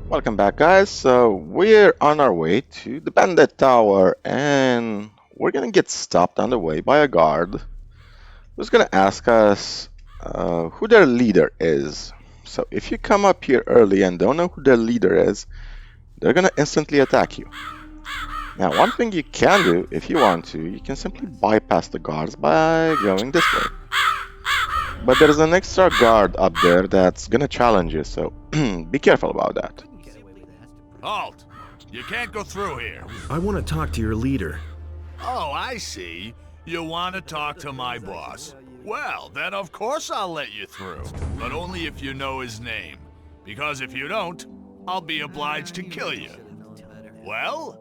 Welcome back, guys. So we're on our way to the Bandit Tower, and we're gonna get stopped on the way by a guard who's gonna ask us who their leader is. So if you come up here early and don't know who their leader is, they're gonna instantly attack you. Now, one thing you can do if you want to, you can simply bypass the guards by going this way. But there's an extra guard up there that's gonna challenge you, so be careful about that. Halt! You can't go through here. I want to talk to your leader. Oh, I see. You want to talk to my boss. Well, then of course I'll let you through. But only if you know his name. Because if you don't, I'll be obliged to kill you. Well?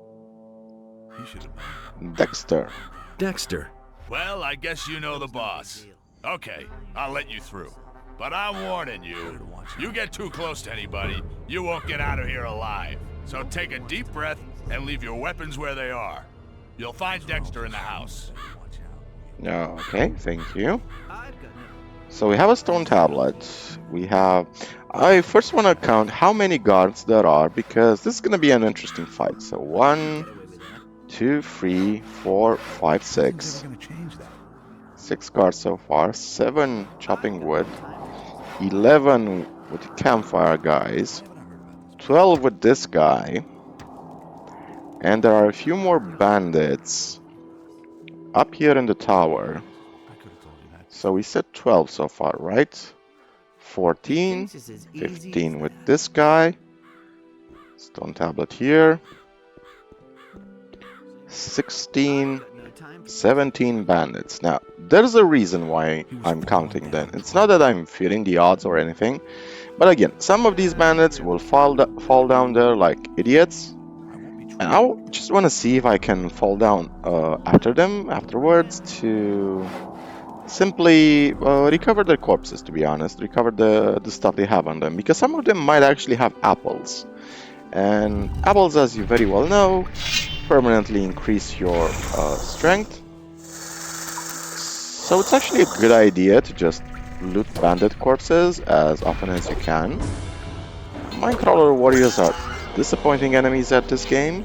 He should have. Dexter. Dexter. Well, I guess you know the boss. Okay, I'll let you through. But I'm warning you, you get too close to anybody, you won't get out of here alive. So take a deep breath and leave your weapons where they are. You'll find Dexter in the house. Okay, thank you. So we have a stone tablet. I first want to count how many guards there are because this is going to be an interesting fight. So 1, 2, 3, 4, 5, 6. 6 guards so far. 7 chopping wood. 11 with the campfire guys. 12 with this guy. And there are a few more bandits up here in the tower. So we said 12 so far, right? 14, 15 with this guy. Stone tablet here. 16, 17 bandits. Now, there's a reason why I'm counting them. It's not that I'm fearing the odds or anything. But again, some of these bandits will fall down there like idiots. And I just want to see if I can fall down after them afterwards to simply recover their corpses, to be honest. Recover the stuff they have on them. Because some of them might actually have apples. And apples, as you very well know, permanently increase your strength. So it's actually a good idea to just loot bandit corpses as often as you can. Minecrawler warriors are disappointing enemies at this game.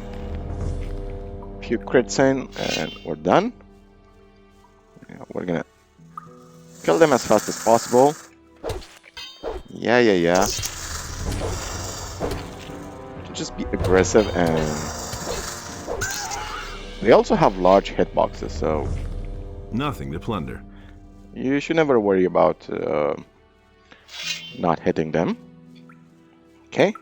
Few crits in and we're done. Yeah, we're gonna kill them as fast as possible. Yeah. Just be aggressive, and they also have large hitboxes, so Nothing to plunder. you should never worry about not hitting them. Okay,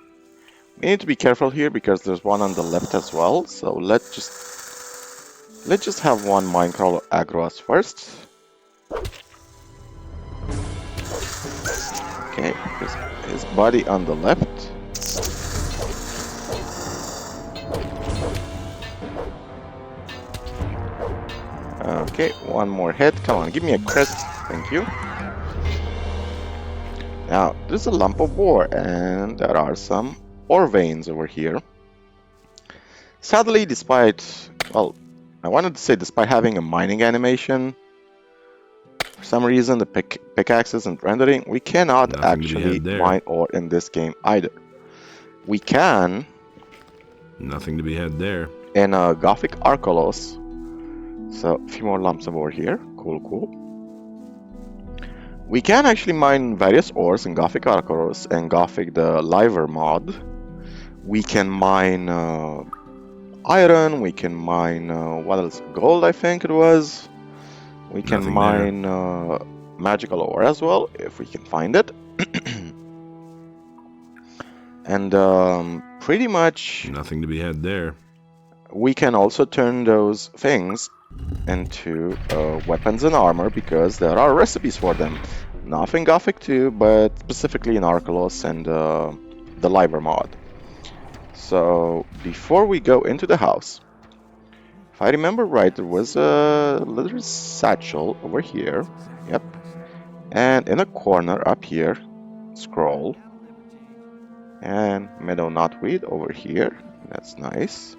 we need to be careful here because there's one on the left as well. So let's just have one minecrawler aggro us first. Okay, his body on the left. Okay, one more hit. Come on, give me a crit. Thank you. Now, there's a lump of ore, and there are some ore veins over here. Sadly, I wanted to say despite having a mining animation, for some reason the pickaxe isn't rendering. We cannot actually mine ore in this game either. We can. Nothing to be had there. In a Gothic Arkelos. So, a few more lumps of ore here. Cool. We can actually mine various ores in Gothic Arkelos and Gothic the Liver mod. We can mine iron, we can mine, what else? Gold, I think it was. We can mine magical ore as well, if we can find it. And pretty much... Nothing to be had there. We can also turn those things into weapons and armor because there are recipes for them. Not in Gothic 2, but specifically in Arkelos and the Liver mod. So before we go into the house, if I remember right, there was a little satchel over here. Yep. And in a corner up here, scroll. And meadow knotweed over here. That's nice.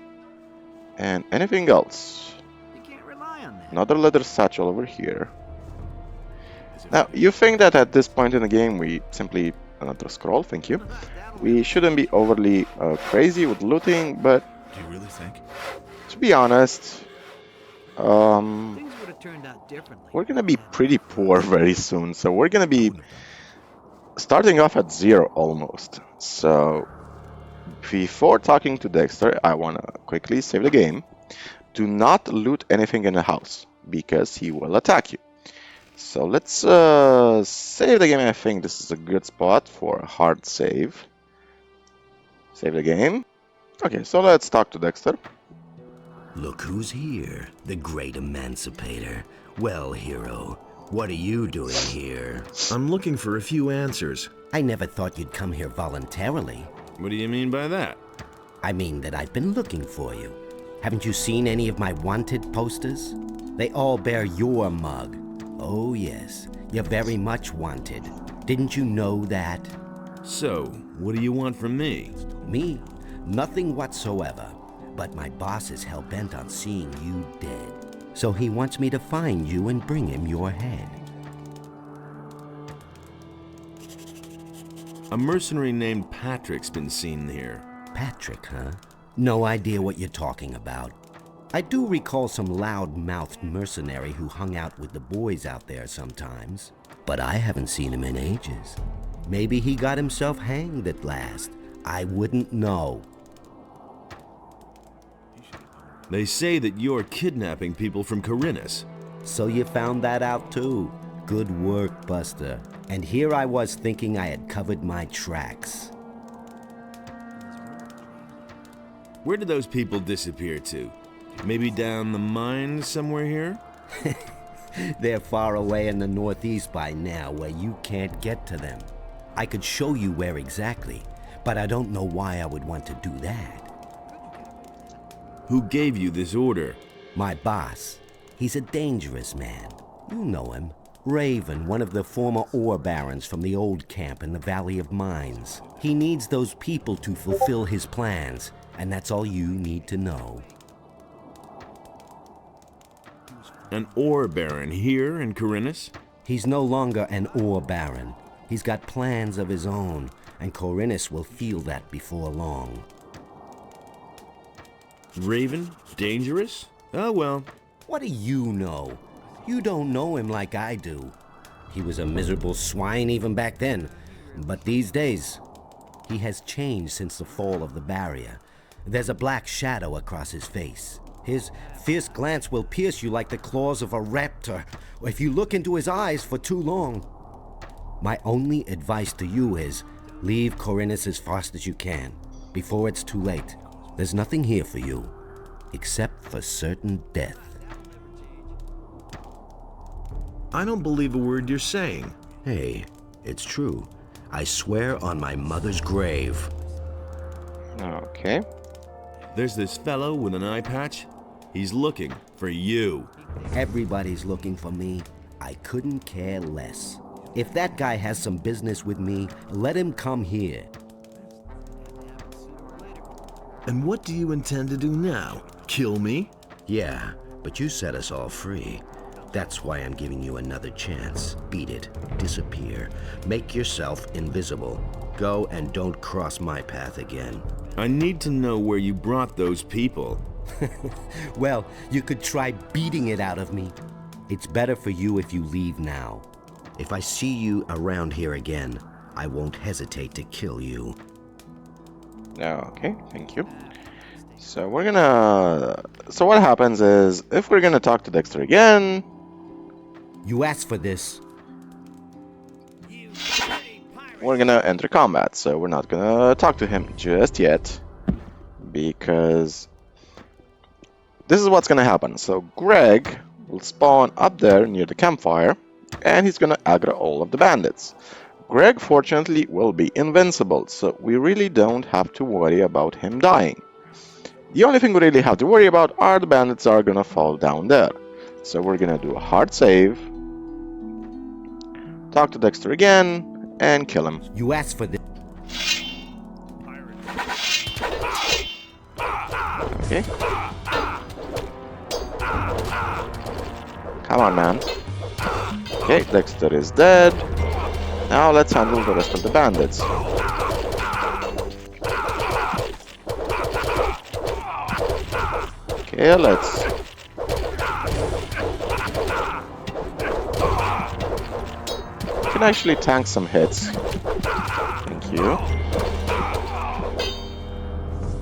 And anything else? Another leather satchel over here. Now, you think that at this point in the game we simply another scroll, thank you. We shouldn't be overly crazy with looting, but Do you really think? to be honest, Things would have turned out differently. we're gonna be pretty poor very soon, so we're gonna be starting off at 0 almost. So before talking to Dexter, I wanna quickly save the game. Do not loot anything in the house because he will attack you. So let's save the game. I think this is a good spot for a hard save. Save the game. Okay, so let's talk to Dexter. Look who's here, the great emancipator. Well, hero, what are you doing here? I'm looking for a few answers. I never thought you'd come here voluntarily. What do you mean by that? I mean that I've been looking for you. Haven't you seen any of my wanted posters? They all bear your mug. Oh yes, you're very much wanted. Didn't you know that? So, what do you want from me? Me? Nothing whatsoever. But my boss is hell-bent on seeing you dead. So he wants me to find you and bring him your head. A mercenary named Patrick's been seen here. Patrick, huh? No idea what you're talking about. I do recall some loud-mouthed mercenary who hung out with the boys out there sometimes. But I haven't seen him in ages. Maybe he got himself hanged at last. I wouldn't know. They say that you're kidnapping people from Corinus. So you found that out too. Good work, Buster. And here I was thinking I had covered my tracks. Where did those people disappear to? Maybe down the mine somewhere here? They're far away in the northeast by now, where you can't get to them. I could show you where exactly, but I don't know why I would want to do that. Who gave you this order? My boss. He's a dangerous man. You know him. Raven, one of the former ore barons from the old camp in the Valley of Mines. He needs those people to fulfill his plans, and that's all you need to know. An ore baron here in Corinus? He's no longer an ore baron. He's got plans of his own, and Corinus will feel that before long. Raven? Dangerous? Oh well. What do you know? You don't know him like I do. He was a miserable swine even back then, but these days, he has changed since the fall of the barrier. There's a black shadow across his face. His fierce glance will pierce you like the claws of a raptor, or if you look into his eyes for too long. My only advice to you is, leave Corinus as fast as you can, before it's too late. There's nothing here for you, except for certain death. I don't believe a word you're saying. Hey, it's true. I swear on my mother's grave. Okay. There's this fellow with an eye patch. He's looking for you. Everybody's looking for me. I couldn't care less. If that guy has some business with me, let him come here. And what do you intend to do now? Kill me? Yeah, but you set us all free. That's why I'm giving you another chance. Beat it. Disappear. Make yourself invisible. Go and don't cross my path again. I need to know where you brought those people. Well, you could try beating it out of me. It's better for you if you leave now. If I see you around here again, I won't hesitate to kill you. Okay, thank you. So we're gonna... So what happens is, if we're gonna talk to Dexter again... You asked for this. We're gonna enter combat, so we're not gonna talk to him just yet. Because... this is what's gonna happen. So Greg will spawn up there near the campfire, and he's gonna aggro all of the bandits. Greg, fortunately, will be invincible, so we really don't have to worry about him dying. The only thing we really have to worry about are the bandits are gonna fall down there. So we're gonna do a hard save, talk to Dexter again, and kill him. You asked for this. Okay. Come on, man. Okay, Dexter is dead. Now let's handle the rest of the bandits. Okay, let's... Can actually tank some hits. Thank you.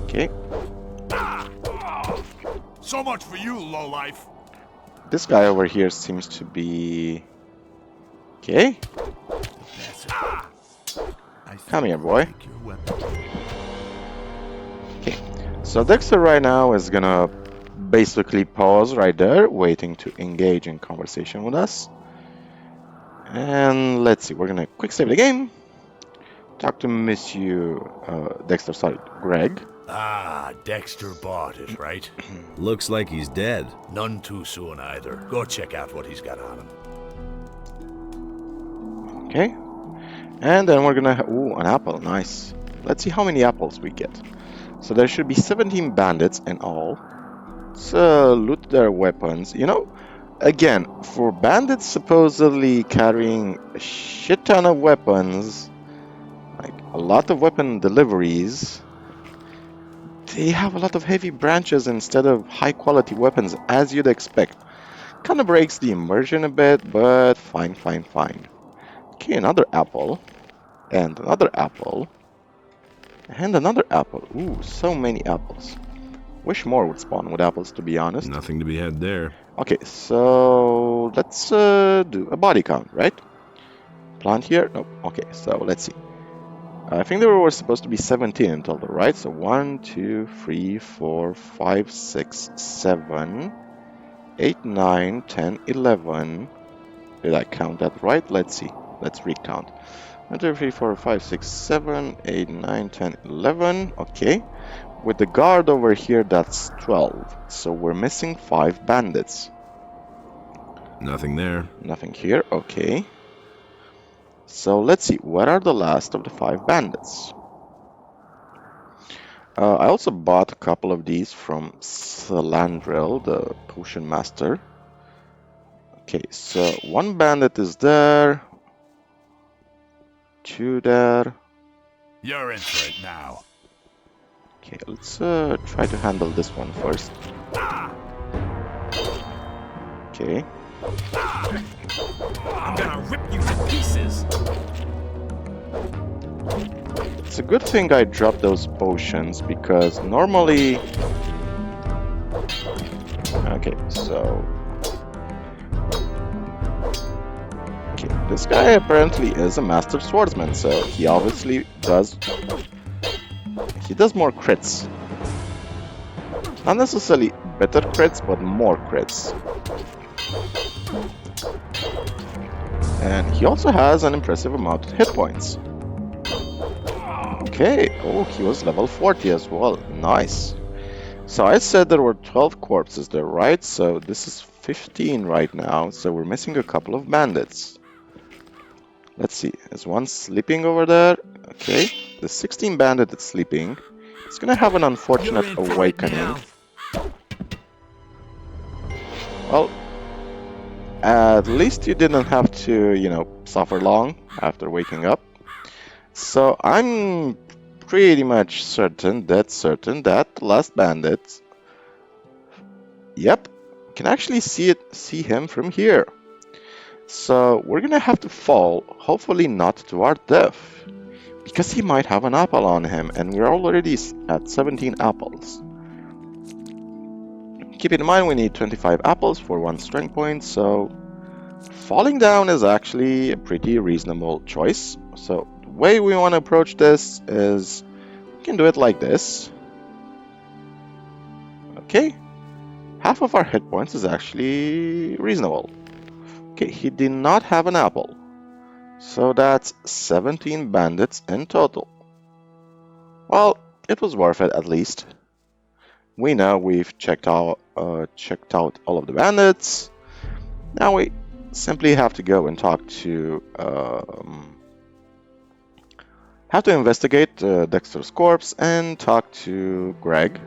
Okay. So much for you, lowlife. This guy over here seems to be... Okay. Come here, boy. Okay. So Dexter right now is gonna basically pause right there, waiting to engage in conversation with us. And let's see, we're gonna quick save the game. Talk to Monsieur Dexter, sorry, Greg. Ah, Dexter bought it, right? Looks like he's dead. None too soon either. Go check out what he's got on him. Okay. And then we're gonna ooh, an apple, nice. Let's see how many apples we get. So there should be 17 bandits in all. So loot their weapons. You know, again, for bandits supposedly carrying a shit ton of weapons, like a lot of weapon deliveries, they have a lot of heavy branches instead of high quality weapons, as you'd expect. Kind of breaks the immersion a bit, but fine, fine, fine. Okay, another apple. And another apple. And another apple. Ooh, so many apples. Wish more would spawn with apples, to be honest. Nothing to be had there. Okay, so let's do a body count, right? Plant here? Nope. Okay, so let's see. I think there were supposed to be 17 in total, right? So 1, 2, 3, 4, 5, 6, 7, 8, 9, 10, 11. Did I count that right? Let's see. Let's recount. 1, 2, 3, 4, 5, 6, 7, 8, 9, 10, 11. Okay. With the guard over here, that's 12. So we're missing 5 bandits. Nothing there. Nothing here. Okay. So let's see. What are the last of the 5 bandits? I also bought a couple of these from Salandril, the potion master. Okay, so 1 bandit is there. 2 there. You're in for it now. Okay, let's try to handle this one first. Okay. I'm gonna rip you to pieces. It's a good thing I dropped those potions because normally... Okay, so... Okay, this guy apparently is a master swordsman, so he obviously does... He does more crits. Not necessarily better crits, but more crits. And he also has an impressive amount of hit points. Okay, oh, he was level 40 as well. Nice. So I said there were 12 corpses there, right? So this is 15 right now, so we're missing a couple of bandits. Let's see, is one sleeping over there? Okay, the 16 bandit that's sleeping, it's gonna have an unfortunate awakening. Well, at least you didn't have to, you know, suffer long after waking up. So I'm pretty much certain, dead certain, that the last bandit, yep, can actually see him from here. So we're gonna have to fall, hopefully not to our death, because he might have an apple on him, and we're already at 17 apples. Keep in mind we need 25 apples for 1 strength point, so falling down is actually a pretty reasonable choice. So the way we want to approach this is we can do it like this. Okay, half of our hit points is actually reasonable. Okay, he did not have an apple, so that's 17 bandits in total. Well, it was worth it at least. We know we've checked out all of the bandits. Now we simply have to go and talk to have to investigate Dexter's corpse and talk to Greg.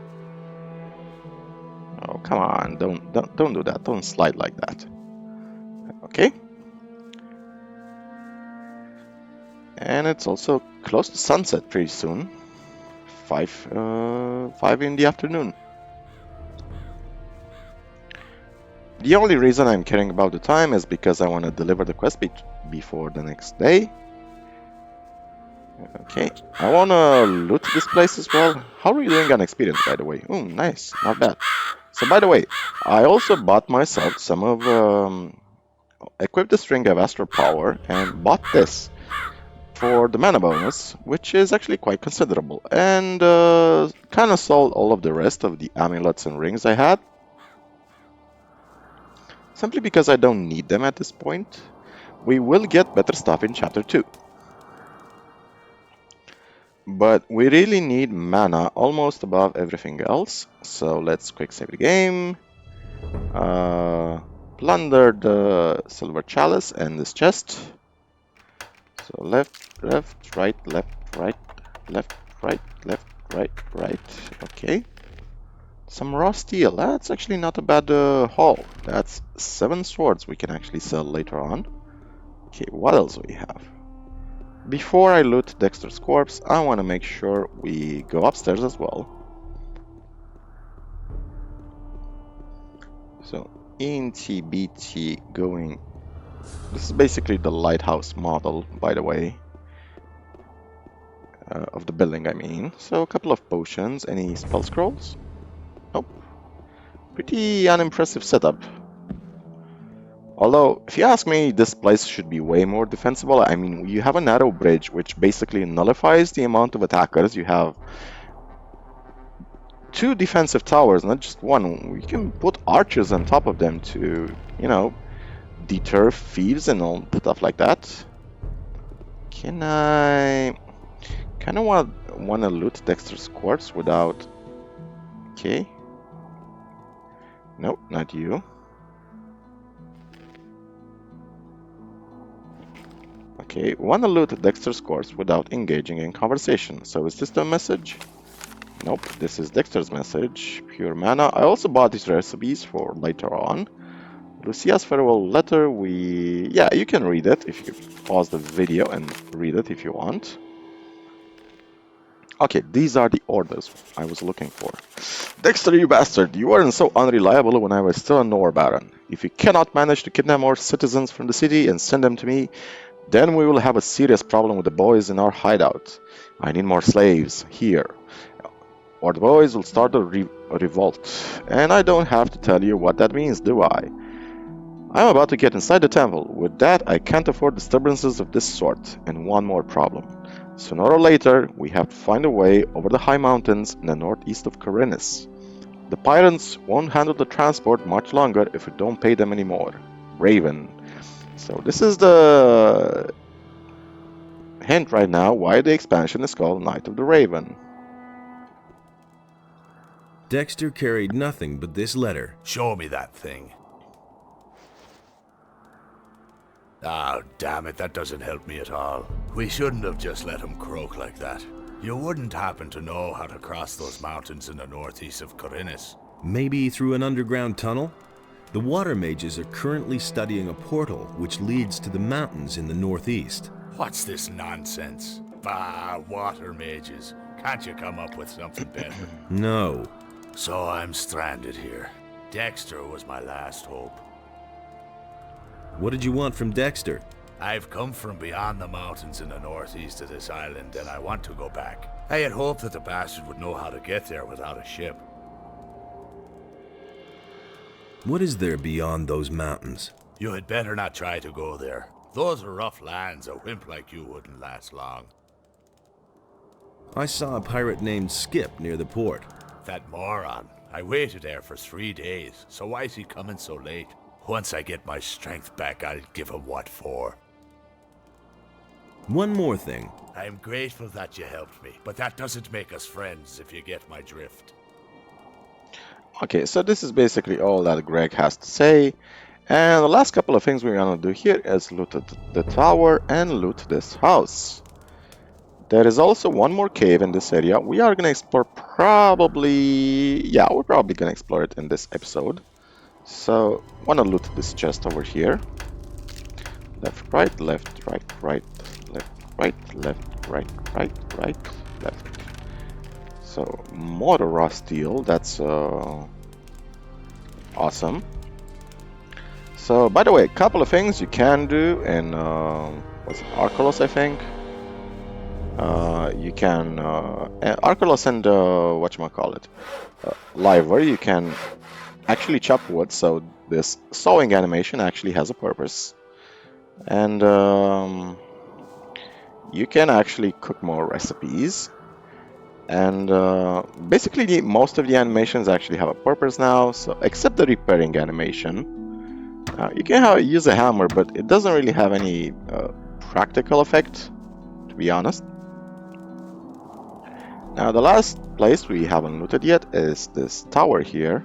Oh, come on, don't do that. Don't slide like that. Okay. And it's also close to sunset pretty soon. 5 in the afternoon. The only reason I'm caring about the time is because I want to deliver the quest before the next day. Okay, I want to loot this place as well. How are you doing on experience, by the way? Oh, nice, not bad. So, by the way, I also bought myself some of equipped the string of astral power and bought this for the mana bonus, which is actually quite considerable, and kind of sold all of the rest of the amulets and rings I had, simply because I don't need them at this point. We will get better stuff in Chapter 2. But we really need mana almost above everything else, so let's quick save the game. Plunder the silver chalice and this chest. So left, left, right, left, right, left, right, left, right, right. Okay. Some raw steel. That's actually not a bad haul. That's 7 swords we can actually sell later on. Okay, what else do we have? Before I loot Dexter's corpse, I want to make sure we go upstairs as well. So, INTBT going... This is basically the lighthouse model, by the way. Of the building, I mean. So, a couple of potions. Any spell scrolls? Nope. Pretty unimpressive setup. Although, if you ask me, this place should be way more defensible. I mean, you have a narrow bridge, which basically nullifies the amount of attackers. You have 2 defensive towers, not just one. We can put archers on top of them to, you know, deter thieves and all stuff like that. Can I... kind of want to loot Dexter's corpse without... Okay. Nope, not you. Okay, want to loot Dexter's corpse without engaging in conversation. So is this the message? Nope, this is Dexter's message. Pure mana. I also bought these recipes for later on. Lucia's farewell letter, yeah, you can read it if you pause the video and read it if you want. Okay, these are the orders I was looking for. Dexter, you bastard, you weren't so unreliable when I was still a NOTR Baron. If you cannot manage to kidnap more citizens from the city and send them to me, then we will have a serious problem with the boys in our hideout. I need more slaves here, or the boys will start a revolt. And I don't have to tell you what that means, do I? I'm about to get inside the temple. With that, I can't afford disturbances of this sort. And one more problem. Sooner or later, we have to find a way over the high mountains in the northeast of Carinus. The pirates won't handle the transport much longer if we don't pay them anymore. Raven. So this is the hint right now why the expansion is called Night of the Raven. Dexter carried nothing but this letter. Show me that thing. Oh, damn it, that doesn't help me at all. We shouldn't have just let him croak like that. You wouldn't happen to know how to cross those mountains in the northeast of Carinus. Maybe through an underground tunnel? The water mages are currently studying a portal which leads to the mountains in the northeast. What's this nonsense? Bah, water mages. Can't you come up with something better? No. So I'm stranded here. Dexter was my last hope. What did you want from Dexter? I've come from beyond the mountains in the northeast of this island, and I want to go back. I had hoped that the bastard would know how to get there without a ship. What is there beyond those mountains? You had better not try to go there. Those are rough lands. A wimp like you wouldn't last long. I saw a pirate named Skip near the port. That moron. I waited there for 3 days, so why is he coming so late? Once I get my strength back, I'll give him what for. One more thing. I'm grateful that you helped me, but that doesn't make us friends if you get my drift. Okay, so this is basically all that Greg has to say. And the last couple of things we're gonna do here is loot the tower and loot this house. There is also one more cave in this area. We are gonna explore probably... yeah, we're probably gonna explore it in this episode. So, wanna loot this chest over here. Left, right, right, left, right, left, right, right, right, left. So motor raw steel, that's awesome. So by the way, a couple of things you can do in what's it, Arcolos, I think. You can Arcolos and whatchamacallit, Liver, you can actually chop wood, so this sawing animation actually has a purpose. And you can actually cook more recipes. And basically, most of the animations actually have a purpose now, so except the repairing animation. You can use a hammer, but it doesn't really have any practical effect, to be honest. Now, the last place we haven't looted yet is this tower here.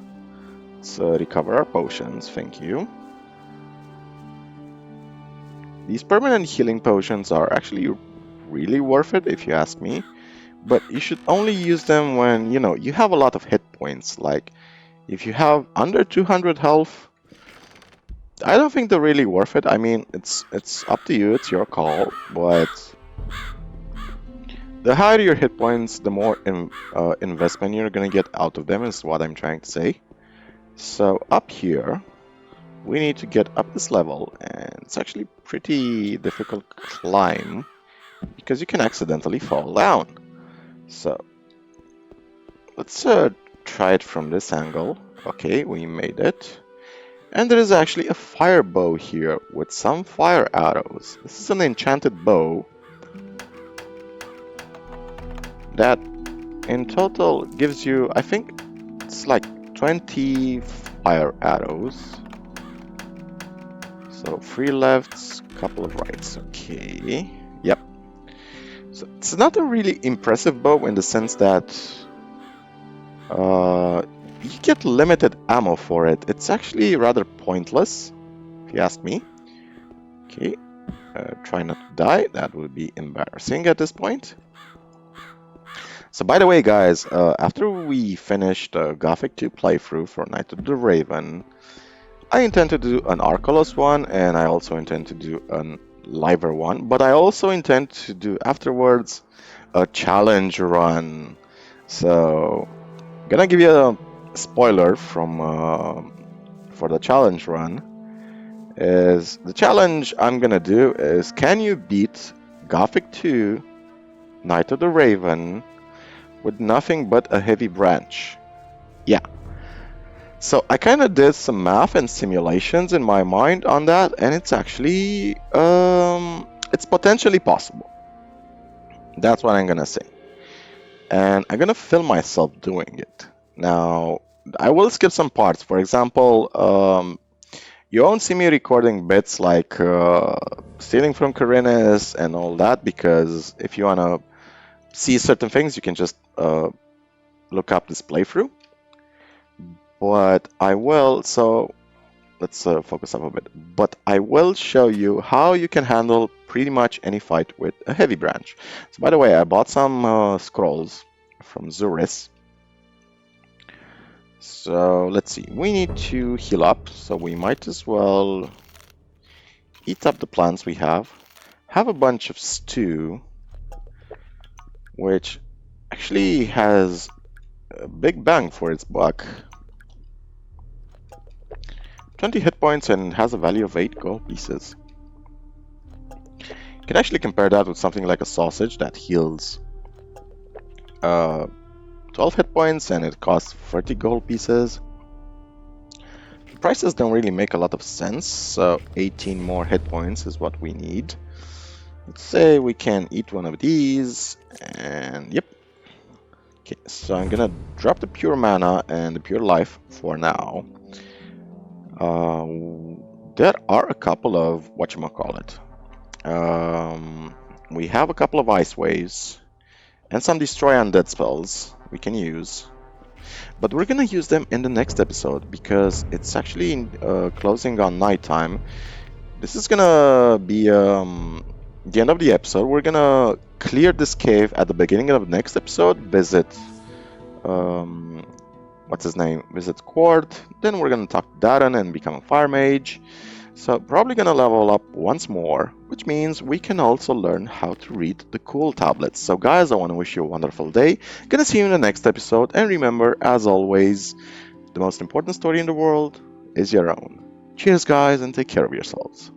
Let's recover our potions, thank you. These permanent healing potions are actually really worth it, if you ask me. But you should only use them when, you know, you have a lot of hit points. Like, if you have under 200 health, I don't think they're really worth it. I mean, it's up to you, it's your call, but the higher your hit points, the more investment you're gonna get out of them, is what I'm trying to say. So up here, we need to get up this level, and it's actually pretty difficult climb because you can accidentally fall down. So let's try it from this angle. Okay, we made it. And there is actually a fire bow here with some fire arrows. This is an enchanted bow that in total gives you, I think it's like 20 fire arrows. So 3 lefts, couple of rights. Okay, yep. So it's not a really impressive bow in the sense that you get limited ammo for it. It's actually rather pointless, if you ask me. Okay, try not to die. That would be embarrassing at this point. So by the way, guys, after we finished Gothic 2 playthrough for Night of the Raven, I intend to do an Arcolos one, and I also intend to do an Liver one, but I also intend to do afterwards a challenge run. So, gonna give you a spoiler from for the challenge run. Is the challenge I'm gonna do is, can you beat Gothic 2 Night of the Raven with nothing but a heavy branch? Yeah. So I kind of did some math and simulations in my mind on that, and it's actually it's potentially possible. That's what I'm gonna say, and I'm gonna film myself doing it. Now I will skip some parts. For example, you won't see me recording bits like stealing from Corinnes and all that, because if you wanna see certain things, you can just look up this playthrough. But I will, so let's focus up a bit. But I will show you how you can handle pretty much any fight with a heavy branch. So by the way, I bought some scrolls from Zuris. So let's see, we need to heal up, so we might as well eat up the plants we have a bunch of stew, which actually has a big bang for its buck. 20 hit points and has a value of 8 gold pieces. You can actually compare that with something like a sausage that heals 12 hit points and it costs 30 gold pieces. The prices don't really make a lot of sense, so 18 more hit points is what we need. Let's say we can eat one of these, and yep. Okay, so I'm gonna drop the pure mana and the pure life for now. There are a couple of whatchamacallit. We have a couple of ice waves and some destroy undead spells we can use, but we're gonna use them in the next episode because it's actually closing on nighttime. This is gonna be the end of the episode. We're gonna clear this cave at the beginning of the next episode, visit what's his name? Visit Quart. Then we're gonna talk to Darren and become a fire mage. So probably gonna level up once more which means we can also learn how to read the cool tablets. So guys, I want to wish you a wonderful day. Gonna see you in the next episode, and remember, as always, the most important story in the world is your own. Cheers guys, and take care of yourselves.